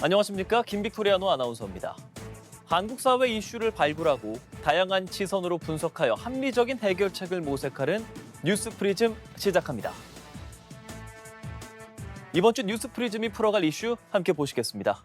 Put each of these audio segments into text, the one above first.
안녕하십니까, 김빅토리아노 아나운서입니다. 한국 사회 이슈를 발굴하고 다양한 시선으로 분석하여 합리적인 해결책을 모색하는 뉴스 프리즘 시작합니다. 이번 주 뉴스 프리즘이 풀어갈 이슈 함께 보시겠습니다.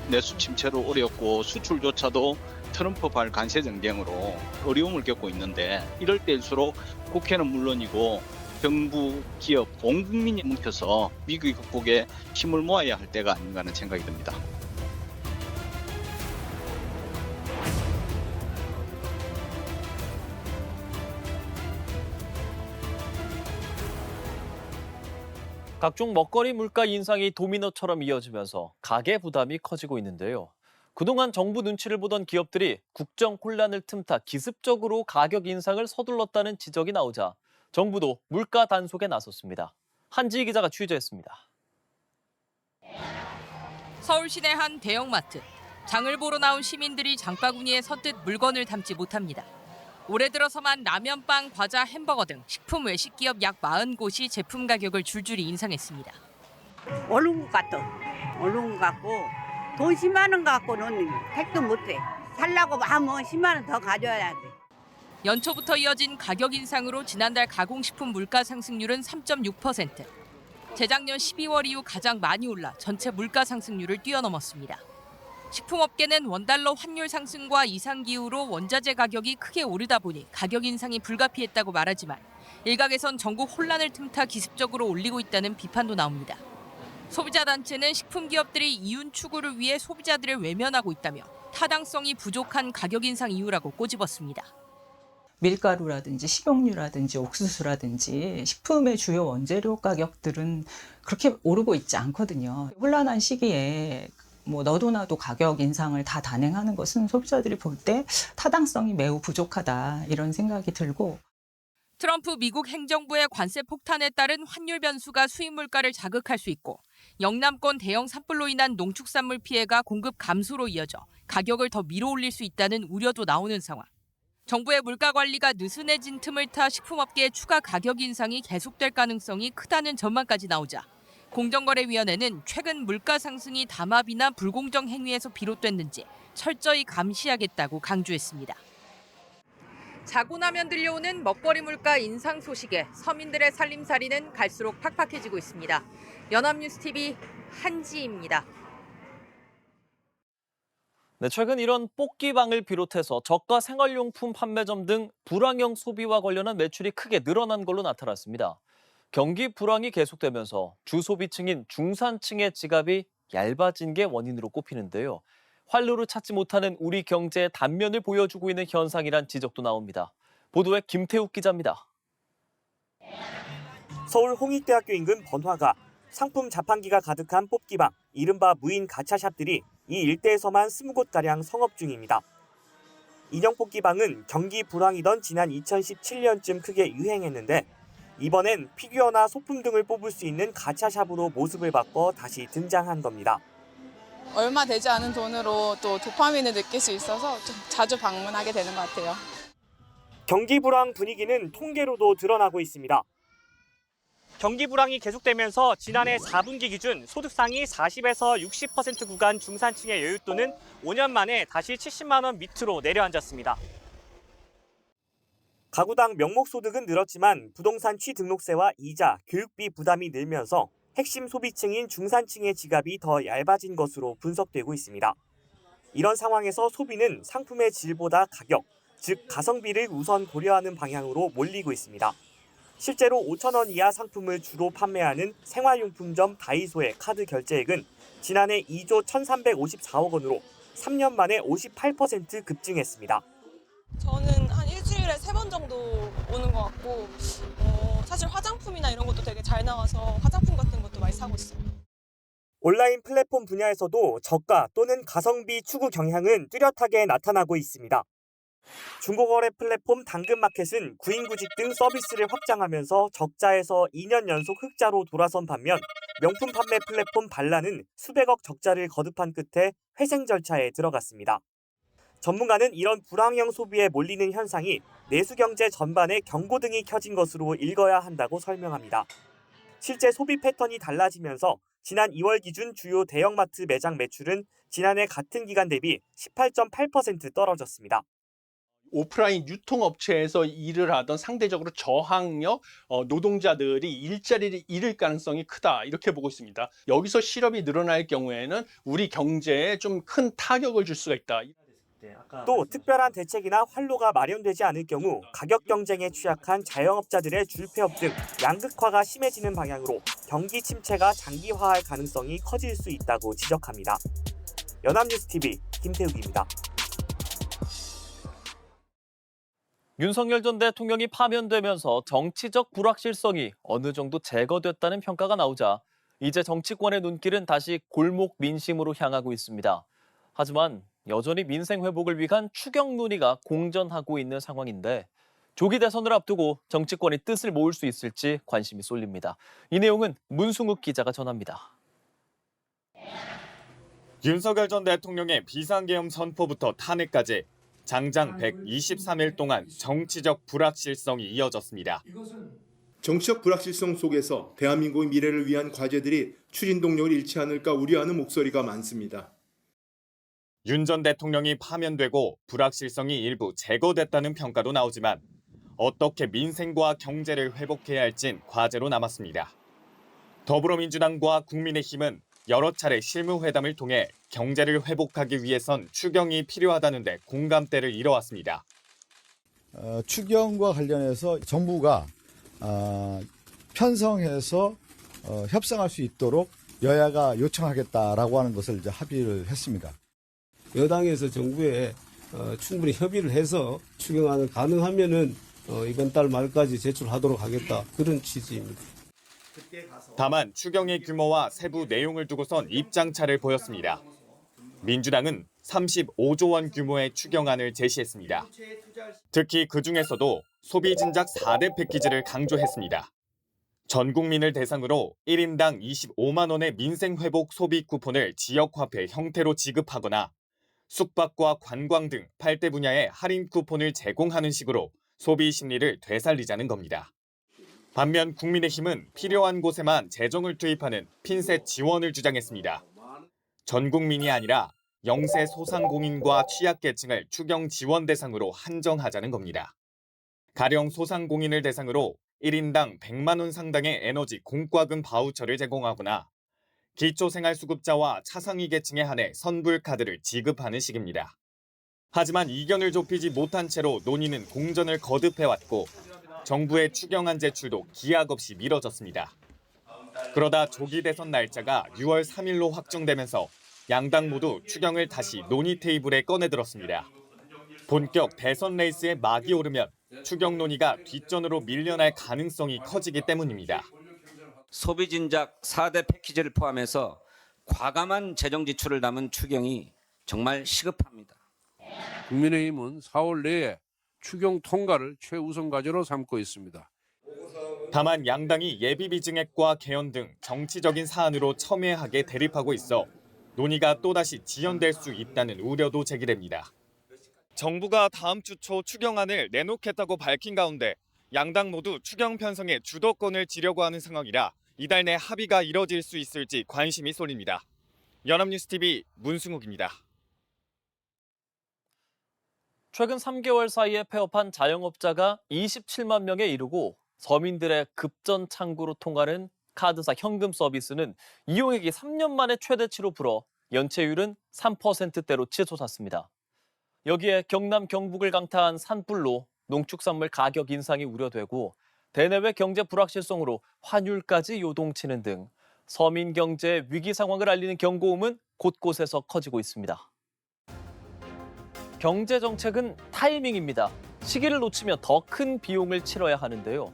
내수 침체로 어렵고 수출조차도 트럼프발 관세 전쟁으로 어려움을 겪고 있는데, 이럴 때일수록 국회는 물론이고 정부, 기업, 온 국민이 뭉쳐서 위기 극복에 힘을 모아야 할 때가 아닌가 하는 생각이 듭니다. 각종 먹거리 물가 인상이 도미노처럼 이어지면서 가계 부담이 커지고 있는데요. 그동안 정부 눈치를 보던 기업들이 국정 혼란을 틈타 기습적으로 가격 인상을 서둘렀다는 지적이 나오자 정부도 물가 단속에 나섰습니다. 한지희 기자가 취재했습니다. 서울 시내 한 대형마트. 장을 보러 나온 시민들이 장바구니에 선뜻 물건을 담지 못합니다. 올해 들어서만 라면, 빵, 과자, 햄버거 등 식품 외식 기업 약 40곳이 제품 가격을 줄줄이 인상했습니다. 오른 것 같아. 오른 것 같고 돈 10만 원 갖고는 택도 못해. 살라고 하면 10만 원 더 가져야 돼. 연초부터 이어진 가격 인상으로 지난달 가공식품 물가 상승률은 3.6%. 재작년 12월 이후 가장 많이 올라 전체 물가 상승률을 뛰어넘었습니다. 식품업계는 원달러 환율 상승과 이상기후로 원자재 가격이 크게 오르다 보니 가격 인상이 불가피했다고 말하지만, 일각에선 전국 혼란을 틈타 기습적으로 올리고 있다는 비판도 나옵니다. 소비자단체는 식품기업들이 이윤 추구를 위해 소비자들을 외면하고 있다며 타당성이 부족한 가격 인상 이유라고 꼬집었습니다. 밀가루라든지 식용유라든지 옥수수라든지 식품의 주요 원재료 가격들은 그렇게 오르고 있지 않거든요. 혼란한 시기에 너도 나도 가격 인상을 다 단행하는 것은 소비자들이 볼 때 타당성이 매우 부족하다, 이런 생각이 들고. 트럼프 미국 행정부의 관세 폭탄에 따른 환율 변수가 수입 물가를 자극할 수 있고, 영남권 대형 산불로 인한 농축산물 피해가 공급 감소로 이어져 가격을 더 밀어올릴 수 있다는 우려도 나오는 상황. 정부의 물가 관리가 느슨해진 틈을 타 식품업계의 추가 가격 인상이 계속될 가능성이 크다는 전망까지 나오자, 공정거래위원회는 최근 물가 상승이 담합이나 불공정 행위에서 비롯됐는지 철저히 감시하겠다고 강조했습니다. 자고 나면 들려오는 먹거리 물가 인상 소식에 서민들의 살림살이는 갈수록 팍팍해지고 있습니다. 연합뉴스TV 한지입니다. 네, 최근 이런 뽑기방을 비롯해서 저가 생활용품 판매점 등 불황형 소비와 관련한 매출이 크게 늘어난 걸로 나타났습니다. 경기 불황이 계속되면서 주소비층인 중산층의 지갑이 얇아진 게 원인으로 꼽히는데요. 활로를 찾지 못하는 우리 경제의 단면을 보여주고 있는 현상이란 지적도 나옵니다. 보도에 김태욱 기자입니다. 서울 홍익대학교 인근 번화가, 상품 자판기가 가득한 뽑기방, 이른바 무인 가차샵들이 이 일대에서만 20곳가량 성업 중입니다. 인형 뽑기방은 경기 불황이던 지난 2017년쯤 크게 유행했는데, 이번엔 피규어나 소품 등을 뽑을 수 있는 가차샵으로 모습을 바꿔 다시 등장한 겁니다. 얼마 되지 않은 돈으로 또 도파민을 느낄 수 있어서 좀 자주 방문하게 되는 것 같아요. 경기 불황 분위기는 통계로도 드러나고 있습니다. 경기 불황이 계속되면서 지난해 4분기 기준 소득상위 40에서 60% 구간 중산층의 여윳돈은 5년 만에 다시 70만 원 밑으로 내려앉았습니다. 가구당 명목소득은 늘었지만 부동산 취등록세와 이자, 교육비 부담이 늘면서 핵심 소비층인 중산층의 지갑이 더 얇아진 것으로 분석되고 있습니다. 이런 상황에서 소비는 상품의 질보다 가격, 즉 가성비를 우선 고려하는 방향으로 몰리고 있습니다. 실제로 5,000원 이하 상품을 주로 판매하는 생활용품점 다이소의 카드 결제액은 지난해 2조 1,354억 원으로 3년 만에 58% 급증했습니다. 저는 한 일주일에 3번 정도 오는 것 같고 사실 화장품이나 이런 것도 되게 잘 나와서 화장품 같은 것도 많이 사고 있어요. 온라인 플랫폼 분야에서도 저가 또는 가성비 추구 경향은 뚜렷하게 나타나고 있습니다. 중고거래 플랫폼 당근마켓은 구인구직 등 서비스를 확장하면서 적자에서 2년 연속 흑자로 돌아선 반면 명품 판매 플랫폼 발라는 수백억 적자를 거듭한 끝에 회생 절차에 들어갔습니다. 전문가는 이런 불황형 소비에 몰리는 현상이 내수경제 전반에 경고등이 켜진 것으로 읽어야 한다고 설명합니다. 실제 소비 패턴이 달라지면서 지난 2월 기준 주요 대형마트 매장 매출은 지난해 같은 기간 대비 18.8% 떨어졌습니다. 오프라인 유통업체에서 일을 하던 상대적으로 저학력 노동자들이 일자리를 잃을 가능성이 크다 이렇게 보고 있습니다. 여기서 실업이 늘어날 경우에는 우리 경제에 좀 큰 타격을 줄 수가 있다. 또 특별한 대책이나 활로가 마련되지 않을 경우 가격 경쟁에 취약한 자영업자들의 줄폐업 등 양극화가 심해지는 방향으로 경기 침체가 장기화할 가능성이 커질 수 있다고 지적합니다. 연합뉴스TV 김태욱입니다. 윤석열 전 대통령이 파면되면서 정치적 불확실성이 어느 정도 제거됐다는 평가가 나오자 이제 정치권의 눈길은 다시 골목 민심으로 향하고 있습니다. 하지만 여전히 민생 회복을 위한 추경 논의가 공전하고 있는 상황인데 조기 대선을 앞두고 정치권이 뜻을 모을 수 있을지 관심이 쏠립니다. 이 내용은 문승욱 기자가 전합니다. 윤석열 전 대통령의 비상계엄 선포부터 탄핵까지 장장 123일 동안 정치적 불확실성이 이어졌습니다. 정치적 불확실성 속에서 대한민국의 미래를 위한 과제들이 추진 동력을 잃지 않을까 우려하는 목소리가 많습니다. 윤 전 대통령이 파면되고 불확실성이 일부 제거됐다는 평가도 나오지만 어떻게 민생과 경제를 회복해야 할진 과제로 남았습니다. 더불어민주당과 국민의힘은 여러 차례 실무회담을 통해 경제를 회복하기 위해선 추경이 필요하다는 데 공감대를 이뤄왔습니다. 추경과 관련해서 정부가 편성해서 협상할 수 있도록 여야가 요청하겠다라고 하는 것을 이제 합의를 했습니다. 여당에서 정부에 충분히 협의를 해서 추경안을 가능하면은 이번 달 말까지 제출하도록 하겠다, 그런 취지입니다. 다만 추경의 규모와 세부 내용을 두고선 입장차를 보였습니다. 민주당은 35조 원 규모의 추경안을 제시했습니다. 특히 그중에서도 소비 진작 4대 패키지를 강조했습니다. 전 국민을 대상으로 1인당 25만 원의 민생 회복 소비 쿠폰을 지역화폐 형태로 지급하거나 숙박과 관광 등 8대 분야의 할인 쿠폰을 제공하는 식으로 소비 심리를 되살리자는 겁니다. 반면 국민의힘은 필요한 곳에만 재정을 투입하는 핀셋 지원을 주장했습니다. 전 국민이 아니라 영세 소상공인과 취약계층을 추경 지원 대상으로 한정하자는 겁니다. 가령 소상공인을 대상으로 1인당 100만 원 상당의 에너지 공과금 바우처를 제공하거나 기초생활수급자와 차상위 계층에 한해 선불카드를 지급하는 식입니다. 하지만 이견을 좁히지 못한 채로 논의는 공전을 거듭해왔고 정부의 추경안 제출도 기약 없이 미뤄졌습니다. 그러다 조기 대선 날짜가 6월 3일로 확정되면서 양당 모두 추경을 다시 논의 테이블에 꺼내들었습니다. 본격 대선 레이스에 막이 오르면 추경 논의가 뒷전으로 밀려날 가능성이 커지기 때문입니다. 소비 진작 4대 패키지를 포함해서 과감한 재정 지출을 담은 추경이 정말 시급합니다. 국민의힘은 4월 내에 추경 통과를 최우선 과제로 삼고 있습니다. 다만 양당이 예비비 증액과 개헌 등 정치적인 사안으로 첨예하게 대립하고 있어 논의가 또다시 지연될 수 있다는 우려도 제기됩니다. 정부가 다음 주 초 추경안을 내놓겠다고 밝힌 가운데 양당 모두 추경 편성에 주도권을 쥐려고 하는 상황이라 이달 내 합의가 이뤄질 수 있을지 관심이 쏠립니다. 연합뉴스TV 문승욱입니다. 최근 3개월 사이에 폐업한 자영업자가 27만 명에 이르고 서민들의 급전 창구로 통하는 카드사 현금 서비스는 이용액이 3년 만에 최대치로 불어 연체율은 3%대로 치솟았습니다. 여기에 경남 경북을 강타한 산불로 농축산물 가격 인상이 우려되고 대내외 경제 불확실성으로 환율까지 요동치는 등 서민 경제 위기 상황을 알리는 경고음은 곳곳에서 커지고 있습니다. 경제 정책은 타이밍입니다. 시기를 놓치면 더 큰 비용을 치러야 하는데요.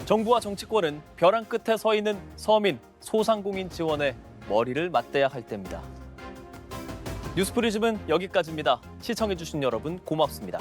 정부와 정치권은 벼랑 끝에 서 있는 서민, 소상공인 지원에 머리를 맞대야 할 때입니다. 뉴스프리즘은 여기까지입니다. 시청해주신 여러분 고맙습니다.